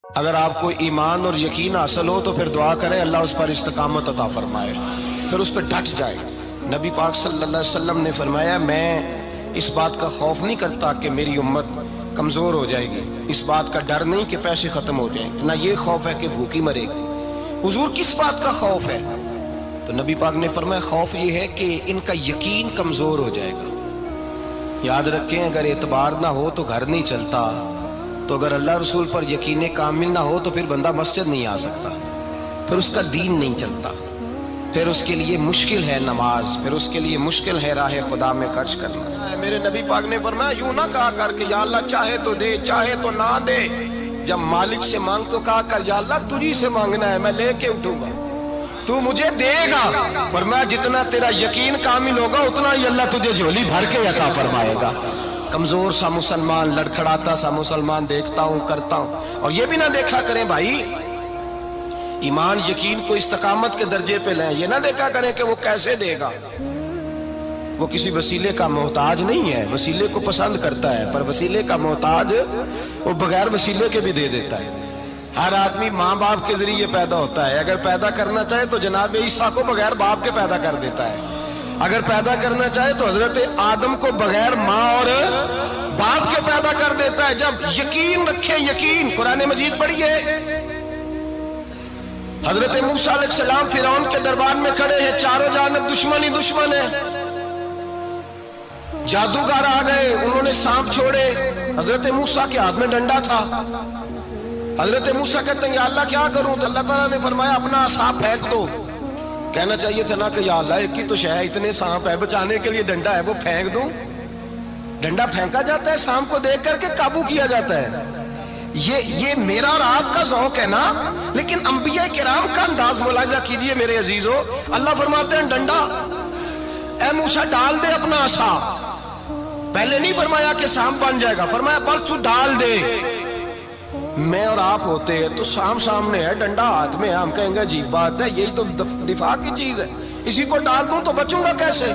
اگر آپ کو ایمان اور یقین حاصل ہو تو پھر دعا کریں اللہ اس پر استقامت عطا فرمائے، پھر اس پہ ڈٹ جائے۔ نبی پاک صلی اللہ علیہ وسلم نے فرمایا میں اس بات کا خوف نہیں کرتا کہ میری امت کمزور ہو جائے گی، اس بات کا ڈر نہیں کہ پیسے ختم ہو جائیں، نہ یہ خوف ہے کہ بھوکی مرے گی۔ حضور کس بات کا خوف ہے؟ تو نبی پاک نے فرمایا خوف یہ ہے کہ ان کا یقین کمزور ہو جائے گا۔ یاد رکھیں اگر اعتبار نہ ہو تو گھر نہیں چلتا، تو اگر اللہ رسول پر یقین کامل نہ ہو تو پھر بندہ مسجد نہیں آ سکتا، پھر اس کا دین نہیں چلتا، پھر اس کے لیے مشکل ہے نماز، پھر اس کے لیے مشکل ہے راہ خدا میں خرچ کرنا۔ میرے نبی پاک نے فرمایا یوں نہ کہا کر کہ یا اللہ چاہے تو دے چاہے تو نہ دے، جب مالک سے مانگ تو کہا کر یا اللہ تجھی سے مانگنا ہے، میں لے کے اٹھوں گا، تو مجھے دے گا۔ فرمایا جتنا تیرا یقین کامل ہوگا اتنا ہی اللہ تجھے جھولی بھر کے عطا فرمائے گا۔ کمزور سا مسلمان، لڑکھڑاتا سا مسلمان دیکھتا ہوں کرتا ہوں، اور یہ بھی نہ دیکھا کریں بھائی ایمان یقین کو استقامت کے درجے پہ لیں، یہ نہ دیکھا کریں کہ وہ کیسے دے گا، وہ کسی وسیلے کا محتاج نہیں ہے، وسیلے کو پسند کرتا ہے، پر وسیلے کا محتاج وہ بغیر وسیلے کے بھی دے دیتا ہے۔ ہر آدمی ماں باپ کے ذریعے پیدا ہوتا ہے، اگر پیدا کرنا چاہے تو جناب عیسیٰ کو بغیر باپ کے پیدا کر دیتا ہے، اگر پیدا کرنا چاہے تو حضرت آدم کو بغیر ماں اور باپ کے پیدا کر دیتا ہے۔ جب یقین رکھیں، یقین قرآن مجید پڑھیے، حضرت موسیٰ علیہ السلام فرعون کے دربار میں کھڑے ہیں، چاروں جانب دشمن ہی دشمن ہے، جادوگر آ گئے، انہوں نے سانپ چھوڑے، حضرت موسیٰ کے ہاتھ میں ڈنڈا تھا، حضرت موسیٰ کہتے ہیں یا اللہ کیا کروں؟ تو اللہ تعالیٰ نے فرمایا اپنا عصا پھینک دو۔ کہنا چاہیے تھا نا کہ یا اللہ ایک ہی تو شے ہے، اتنے سانپ ہے، بچانے کے لیے ڈنڈا ہے وہ پھینک دوں؟ ڈنڈا پھینکا جاتا ہے، سانپ کو دیکھ کر کے قابو کیا جاتا ہے۔ یہ میرا اور آپ کا ذوق ہے نا، لیکن انبیاء کرام کا انداز ملاحظہ کیجئے میرے عزیزو۔ اللہ فرماتے ہیں ڈنڈا، اے موسیٰ ڈال دے اپنا عصا، پہلے نہیں فرمایا کہ سانپ بن جائے گا، فرمایا بس تو ڈال دے۔ میں اور آپ ہوتے ہیں تو سام سامنے ہے، ڈنڈا ہاتھ میں ہے، ہم کہیں گے عجیب بات ہے، یہی تو دفاع کی چیز ہے، اسی کو ڈال دوں تو بچوں گا کیسے؟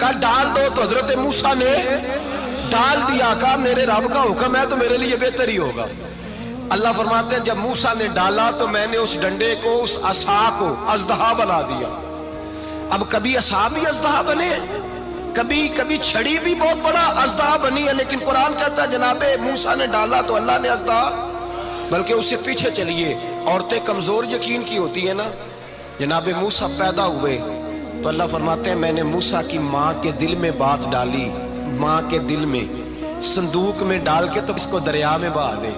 کہا ڈال دو، تو حضرت موسیٰ نے ڈال دیا، کہا میرے رب کا حکم ہے تو میرے لیے بہتر ہی ہوگا۔ اللہ فرماتے ہیں جب موسیٰ نے ڈالا تو میں نے اس ڈنڈے کو، اس عصا کو اژدہا بنا دیا۔ اب کبھی عصا بھی اژدہا بنے، کبھی چھڑی بھی بہت بڑا اژدہا بنی ہے، لیکن قرآن کہتا ہے جناب موسیٰ نے ڈالا تو اللہ نے اژدہا، بلکہ اس سے پیچھے چلیے، عورتیں کمزور یقین کی ہوتی ہیں نا، جناب موسیٰ پیدا ہوئے تو اللہ فرماتے ہیں میں نے موسیٰ کی ماں کے دل میں بات ڈالی، ماں کے دل میں صندوق میں ڈال کے تو اس کو دریا میں بہا دے۔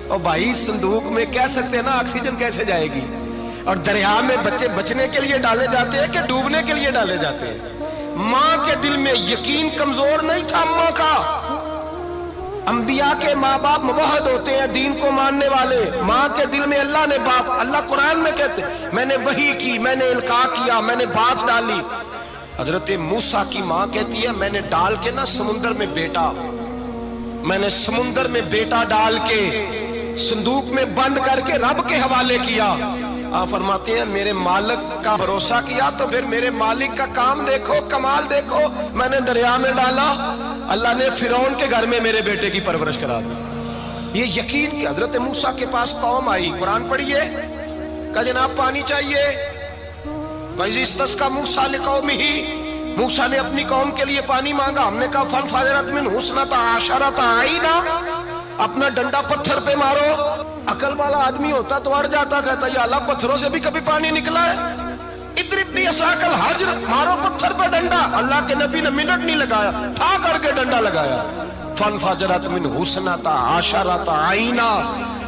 اور بھائی صندوق میں کہہ سکتے ہیں نا آکسیجن کیسے جائے گی، اور دریا میں بچے بچنے کے لیے ڈالے جاتے ہیں کہ ڈوبنے کے لیے ڈالے جاتے ہیں؟ ماں کے دل میں یقین کمزور نہیں تھا ماں کا۔ انبیاء کے ماں باپ موحد ہوتے ہیں، دین کو ماننے والے، ماں کے دل میں اللہ نے بات، اللہ قرآن میں کہتے میں نے وحی کی، میں نے القاء کیا، میں نے بات ڈالی۔ حضرت موسیٰ کی ماں کہتی ہے میں نے ڈال کے نا سمندر میں بیٹا، میں نے سمندر میں بیٹا ڈال کے صندوق میں بند کر کے رب کے حوالے کیا۔ آپ فرماتے ہیں میرے مالک کا بھروسہ کیا تو پھر میرے مالک کا کام دیکھو، کمال دیکھو، میں نے دریا میں ڈالا، اللہ نے فرعون کے گھر میں میرے بیٹے کی پرورش کرا دی۔ یہ یقین کہ حضرت موسیٰ کے پاس قوم آئی، قرآن پڑھیے، کہ جناب پانی چاہیے، وَإِذِ اسْتَسْقَىٰ مُوسَىٰ لِقَوْمِهِ، موسیٰ نے اپنی قوم کے لیے پانی مانگا، ہم نے کہا فَانْفَجَرَتْ مِنْهُ اثْنَتَا عَشَرَةَ عَيْنًا، اپنا ڈنڈا پتھر پہ مارو۔ عقل والا آدمی ہوتا تو اڑ جاتا، کہتا یا اللہ پتھروں سے بھی کبھی پانی نکلا ہے؟ اضرب بعصاک الحجر، مارو پتھر پہ ڈنڈا۔ اللہ کے نبی نے منٹ نہیں لگایا، ٹھا کر کے ڈنڈا لگایا، فَانْفَجَرَتْ مِنْهُ اثْنَتَا عَشَرَةَ عَيْنًا۔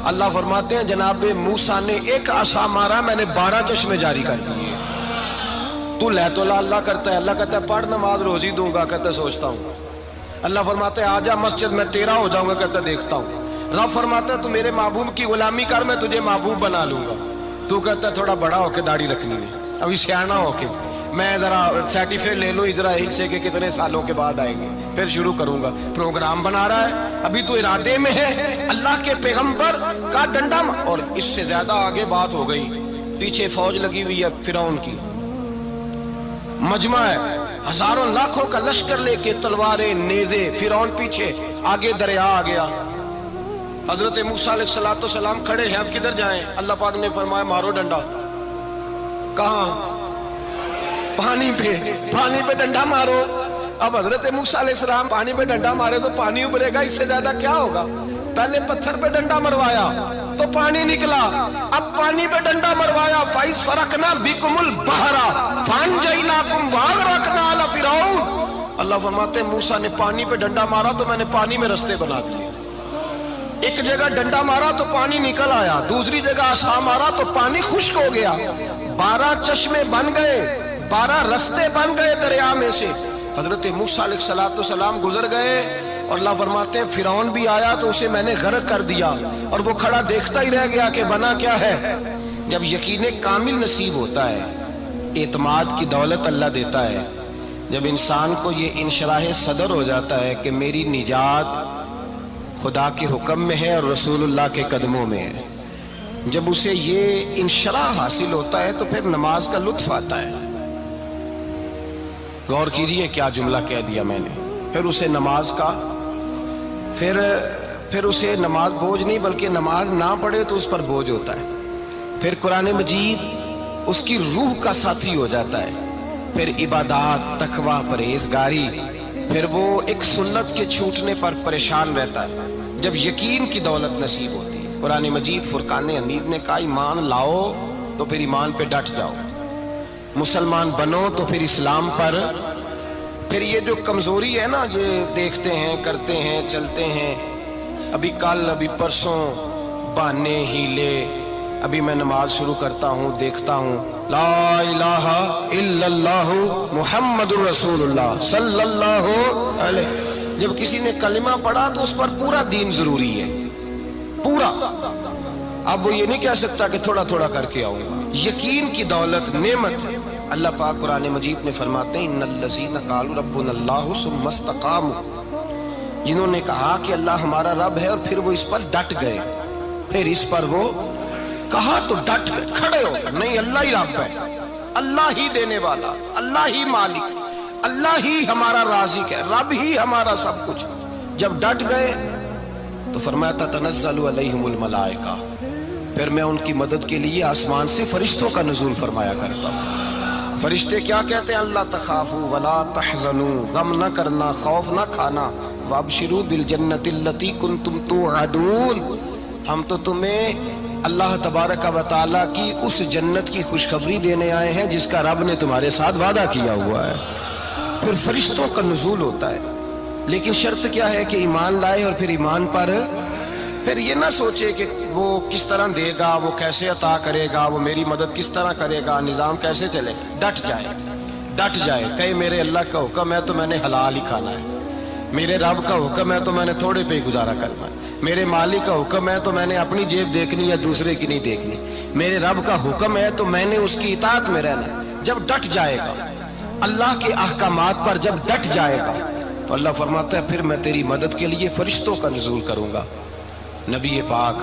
اللہ فرماتے ہیں جناب موسیٰ نے ایک عصا مارا، میں نے 12 چشمے جاری کر دیے۔ تو لے تو اللہ کرتا ہے، اللہ کہتا ہے پڑھ نماز روزی دوں گا، کہتا ہے سوچتا ہوں۔ اللہ فرماتا ہے آجا مسجد میں تیرا ہو جاؤں گا، کہتا ہے دیکھتا ہوں۔ رب فرماتا ہے تو میرے محبوب کی غلامی کر، میں تجھے محبوب بنا لوں گا۔ تو کہتا ہے تھوڑا بڑا ہو کے داڑھی رکھنی ہے، ابھی سیانا ہو کے میں ذرا سرٹیفکیٹ لے لوں اسرائیل سے کہ کتنے سالوں کے بعد آئیں گے، پھر شروع کروں گا۔ پروگرام بنا رہا ہے، ابھی تو ارادے میں ہے۔ اللہ کے پیغمبر کا ڈنڈا، اور اس سے زیادہ آگے بات ہو گئی، پیچھے فوج لگی ہوئی ہے فرعون کی، مجمع ہے، ہزاروں لاکھوں کا لشکر لے کے، تلواریں نیزے، فرعون پیچھے، آگے دریا آ گیا۔ حضرت موسیٰ علیہ السلام کھڑے ہیں، اب کدھر جائیں؟ اللہ پاک نے فرمایا مارو ڈنڈا۔ کہاں؟ پانی پہ ڈنڈا مارو۔ اب حضرت موسیٰ علیہ السلام پانی پہ ڈنڈا مارے تو پانی ابھرے گا، اس سے زیادہ کیا ہوگا؟ پہلے پتھر پہ ڈنڈا مروایا تو پانی نکلا، اب پانی پہ ڈنڈا مروایا، فَإِذْ فَرَقْنَا بِكُمُ الْبَحْرَ فَأَنْجَيْنَاكُمْ وَأَغْرَقْنَا آلَ فِرْعَوْنَ۔ اللہ فرماتے ہیں موسیٰ نے پانی پہ ڈنڈا مارا تو میں نے پانی میں رستے بنا دیے۔ ایک جگہ ڈنڈا مارا تو پانی نکل آیا، دوسری جگہ عصا مارا تو پانی خشک ہو گیا، 12 چشمے بن گئے، 12 رستے بن گئے دریا میں سے۔ حضرت موسیٰ علیہ السلام گزر گئے اور اللہ فرماتے ہیں فرعون بھی آیا تو اسے میں نے غرق کر دیا، اور وہ کھڑا دیکھتا ہی رہ گیا کہ بنا کیا ہے۔ جب یقین کامل نصیب ہوتا ہے، اعتماد کی دولت اللہ دیتا ہے، جب انسان کو یہ انشراح صدر ہو جاتا ہے کہ میری نجات خدا کے حکم میں ہے اور رسول اللہ کے قدموں میں ہے، جب اسے یہ انشراح حاصل ہوتا ہے تو پھر نماز کا لطف آتا ہے۔ غور کیجئے کیا جملہ کہہ دیا میں نے۔ پھر اسے نماز کا پھر اسے نماز بوجھ نہیں، بلکہ نماز نہ پڑھے تو اس پر بوجھ ہوتا ہے۔ پھر قرآن مجید اس کی روح کا ساتھی ہو جاتا ہے، پھر عبادات، تقوی، پرہیزگاری، پھر وہ ایک سنت کے چھوٹنے پر پریشان رہتا ہے جب یقین کی دولت نصیب ہوتی ہے۔ قرآن مجید فرقان حمید نے کہا ایمان لاؤ تو پھر ایمان پہ ڈٹ جاؤ، مسلمان بنو تو پھر اسلام پر۔ پھر یہ جو کمزوری ہے نا، یہ دیکھتے ہیں، کرتے ہیں، چلتے ہیں، ابھی کل ابھی پرسوں بہانے ہیلے، ابھی میں نماز شروع کرتا ہوں، دیکھتا ہوں لا الہ الا اللہ محمد الرسول اللہ صلی اللہ علیہ۔ جب کسی نے کلمہ پڑھا تو اس پر پورا دین ضروری ہے، پورا۔ اب وہ یہ نہیں کہہ سکتا کہ تھوڑا تھوڑا کر کے آؤں گا۔ یقین کی دولت نعمت ہے۔ اللہ پاک قرآن مجید میں فرماتے ہیں ان الذین قالوا ربنا اللہ ثم استقاموا، جنہوں نے کہا کہ اللہ ہمارا رب ہے اور پھر وہ اس پر ڈٹ گئے، پھر اس پر وہ کہا تو ڈٹ گئے، کھڑے ہو گئے، نہیں اللہ ہی رب ہے، اللہ ہی دینے والا، اللہ ہی مالک، اللہ ہی ہمارا رازق ہے، رب ہی ہمارا سب کچھ۔ جب ڈٹ گئے تو فرمایا تتنزل علیہم الملائکہ، پھر میں ان کی مدد کے لیے آسمان سے فرشتوں کا نزول فرمایا کرتا ہوں۔ فرشتے کیا کہتے ہیں؟ اللہ تخافوا ولا تحزنوا، غم نہ کرنا، خوف نہ کھانا، وابشروا بالجنۃ التی کنتم توعدون، ہم تو تمہیں اللہ تبارک و تعالیٰ کی اس جنت کی خوشخبری دینے آئے ہیں جس کا رب نے تمہارے ساتھ وعدہ کیا ہوا ہے۔ پھر فرشتوں کا نزول ہوتا ہے، لیکن شرط کیا ہے کہ ایمان لائے، اور پھر ایمان پر پھر یہ نہ سوچے کہ وہ کس طرح دے گا، وہ کیسے عطا کرے گا، وہ میری مدد کس طرح کرے گا، نظام کیسے چلے گا۔ ڈٹ جائے، کہے میرے اللہ کا حکم ہے تو میں نے حلال ہی کھانا ہے، میرے رب کا حکم ہے تو میں نے تھوڑے پہ ہی گزارا کرنا ہے، میرے مالک کا حکم ہے تو میں نے اپنی جیب دیکھنی یا دوسرے کی نہیں دیکھنی، میرے رب کا حکم ہے تو میں نے اس کی اطاعت میں رہنا۔ جب ڈٹ جائے گا اللہ کے احکامات پر، جب ڈٹ جائے گا تو اللہ فرماتا ہے پھر میں تیری مدد کے لیے فرشتوں کا نزول کروں گا۔ نبی پاک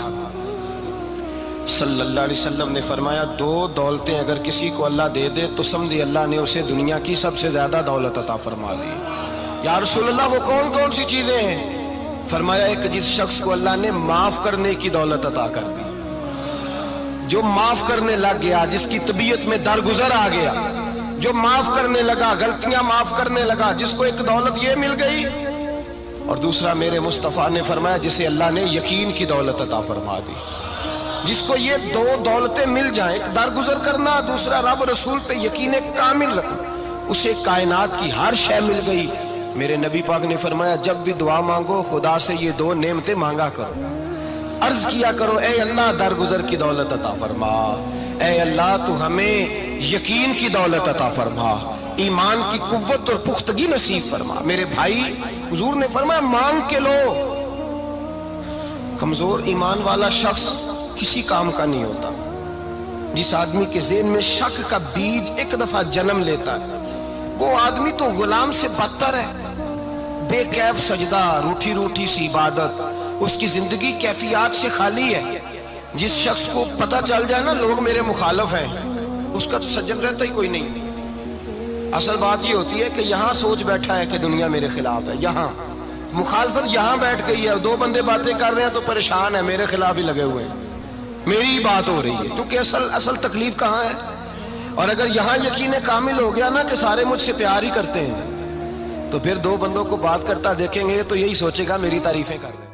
صلی اللہ علیہ وسلم نے فرمایا 2 دولتیں اگر کسی کو اللہ دے دے تو سمجھے اللہ نے اسے دنیا کی سب سے زیادہ دولت عطا فرما دی۔ یا رسول اللہ وہ کون کون سی چیزیں ہیں؟ فرمایا ایک جس شخص کو اللہ نے معاف کرنے کی دولت عطا کر دی، جو معاف کرنے لگ گیا، جس کی طبیعت میں درگزر آ گیا، جو معاف کرنے لگا، غلطیاں معاف کرنے لگا، جس کو ایک دولت یہ مل گئی۔ اور دوسرا میرے مصطفیٰ نے فرمایا جسے اللہ نے یقین کی دولت عطا فرما دی۔ جس کو یہ 2 دولتیں مل جائیں، ایک درگزر کرنا، دوسرا رب رسول پہ یقین کامل رکھنا، اسے کائنات کی ہر شے مل گئی۔ میرے نبی پاک نے فرمایا جب بھی دعا مانگو خدا سے یہ 2 نعمتیں مانگا کرو، عرض کیا کرو اے اللہ درگزر کی دولت عطا فرما، اے اللہ تو ہمیں یقین کی دولت عطا فرما، ایمان کی قوت اور پختگی نصیب فرما۔ میرے بھائی حضور نے فرمایا مانگ کے لو۔ کمزور ایمان والا شخص کسی کام کا نہیں ہوتا۔ جس آدمی کے ذہن میں شک کا بیج ایک دفعہ جنم لیتا ہے وہ آدمی تو غلام سے بدتر ہے۔ بے کیف سجدہ، روٹھی روٹھی سی عبادت، اس کی زندگی کیفیات سے خالی ہے۔ جس شخص کو پتہ چل جائے نا لوگ میرے مخالف ہیں، اس کا تو سجن رہتا ہی کوئی نہیں۔ اصل بات یہ ہوتی ہے کہ یہاں سوچ بیٹھا ہے کہ دنیا میرے خلاف ہے، مخالفت یہاں بیٹھ گئی ہے، دو بندے باتیں کر رہے ہیں تو پریشان ہے، میرے خلاف ہی لگے ہوئے ہیں، میری ہی بات ہو رہی ہے، کیونکہ اصل تکلیف کہاں ہے؟ اور اگر یہاں یقین کامل ہو گیا نا کہ سارے مجھ سے پیار ہی کرتے ہیں، تو پھر دو بندوں کو بات کرتا دیکھیں گے تو یہی سوچے گا میری تعریفیں کر رہے ہیں۔